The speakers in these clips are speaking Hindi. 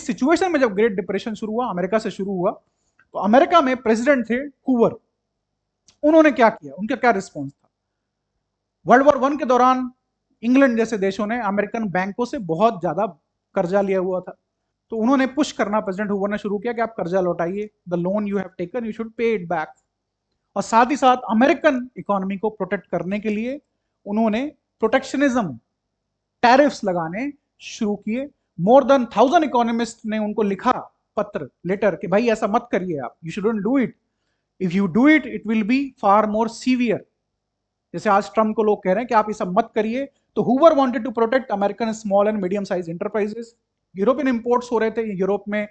इस सिचुएशन में जब ग्रेट डिप्रेशन शुरू हुआ, अमेरिका से शुरू हुआ, तो अमेरिका में प्रेसिडेंट थे हूवर। उन्होंने क्या किया, उनका क्या रिस्पॉन्स था? वर्ल्ड वॉर वन के दौरान इंग्लैंड जैसे देशों ने अमेरिकन बैंकों से बहुत ज्यादा कर्जा लिया हुआ था, तो उन्होंने पुश करना प्रेसिडेंट हूवर ने शुरू किया कि आप कर्जा लौटाइए, the loan you have taken you should pay it back. और साथ ही साथ अमेरिकन इकोनॉमी को प्रोटेक्ट करने के लिए उन्होंने प्रोटेक्शनिज्म, टैरिफ्स लगाने शुरू किए। मोर देन 1000 इकोनॉमिस्ट ने उनको लिखा पत्र, लेटर, कि भाई ऐसा मत करिए आप, you shouldn't do it, if you do it it will be far more severe. जैसे आज ट्रम्प को लोग कह रहे हैं कि आप ये सब मत करिए, तो Hoover wanted to protect American small and medium size enterprises. European imports हो रहे थे, यूरोप में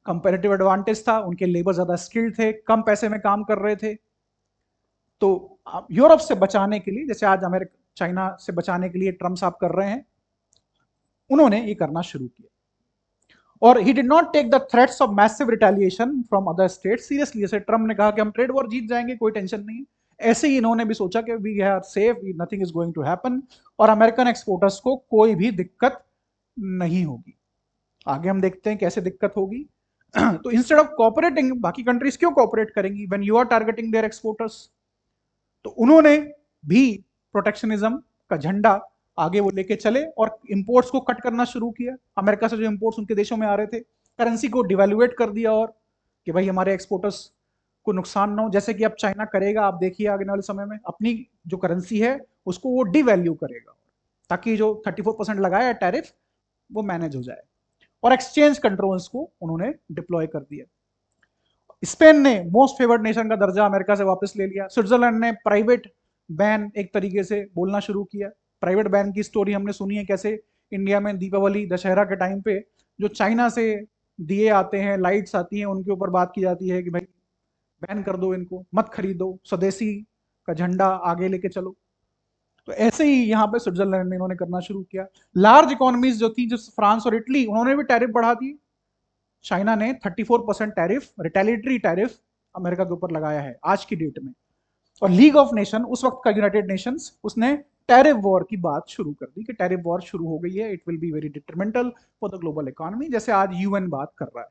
कंपेरेटिव एडवांटेज था, उनके लेबर ज्यादा स्किल्ड थे, कम पैसे में काम कर रहे थे। तो यूरोप से बचाने के लिए, जैसे आज अमेरिका चाइना से बचाने के लिए ट्रम्प साहब कर रहे हैं, उन्होंने ये करना शुरू किया। और he did not take the threats of massive retaliation from other states seriously. जैसे ट्रम्प ने कहा कि हम ट्रेड वॉर जीत जाएंगे, कोई टेंशन नहीं, ऐसे ही इन्होंने भी सोचा कि we are safe, nothing is going to happen, और अमेरिकन एक्सपोर्टर्स को कोई भी दिक्कत नहीं होगी। आगे हम देखते हैं कैसे दिक्कत होगी। तो इंस्टेड ऑफ कोऑपरेटिंग, बाकी कंट्रीज क्यों कोऑपरेट करेंगी when you are targeting their exporters? तो उन्होंने भी प्रोटेक्शनिज्म का झंडा आगे वो लेके चले और इंपोर्ट्स को कट करना शुरू किया। अमेरिका से जो इंपोर्ट्स उनके देशों में आ रहे थे, करेंसी को डिवैल्यूएट कर दिया, और कि भाई हमारे एक्सपोर्टर्स को नुकसान ना हो। जैसे कि अब चाइना करेगा, आप देखिए आगे वाले समय में अपनी जो करेंसी है उसको वो डिवैल्यू करेगा, ताकि जो 34% लगाया है टैरिफ वो मैनेज हो जाए। और एक्सचेंज कंट्रोल्स को उन्होंने डिप्लॉय कर दिया। स्पेन ने मोस्ट फेवर्ड नेशन का दर्जा अमेरिका से वापस ले लिया। स्विट्जरलैंड ने प्राइवेट बैन एक तरीके से बोलना शुरू किया। प्राइवेट बैन की स्टोरी हमने सुनी है, कैसे इंडिया में दीपावली दशहरा के टाइम पे जो चाइना से दिए आते हैं, लाइट्स आती हैं, उनके ऊपर बात की जाती है कि भाई बैन कर दो, इनको मत खरीदो, स्वदेशी का झंडा आगे लेके चलो। तो ऐसे ही यहाँ पे स्विट्जरलैंड में इन्होंने करना शुरू किया। लार्ज इकोनॉमीज जो थी, जो फ्रांस और इटली, उन्होंने भी टैरिफ बढ़ा दिए। चाइना ने 34% टैरिफ, रिटेलिटरी टैरिफ अमेरिका के ऊपर लगाया है आज की डेट में। और लीग ऑफ नेशन, उस वक्त का यूनाइटेड नेशंस, उसने टैरिफ वॉर की बात शुरू कर दी कि टैरिफ वॉर शुरू हो गई है, it will be very detrimental for the global economy, जैसे आज यूएन बात कर रहा है।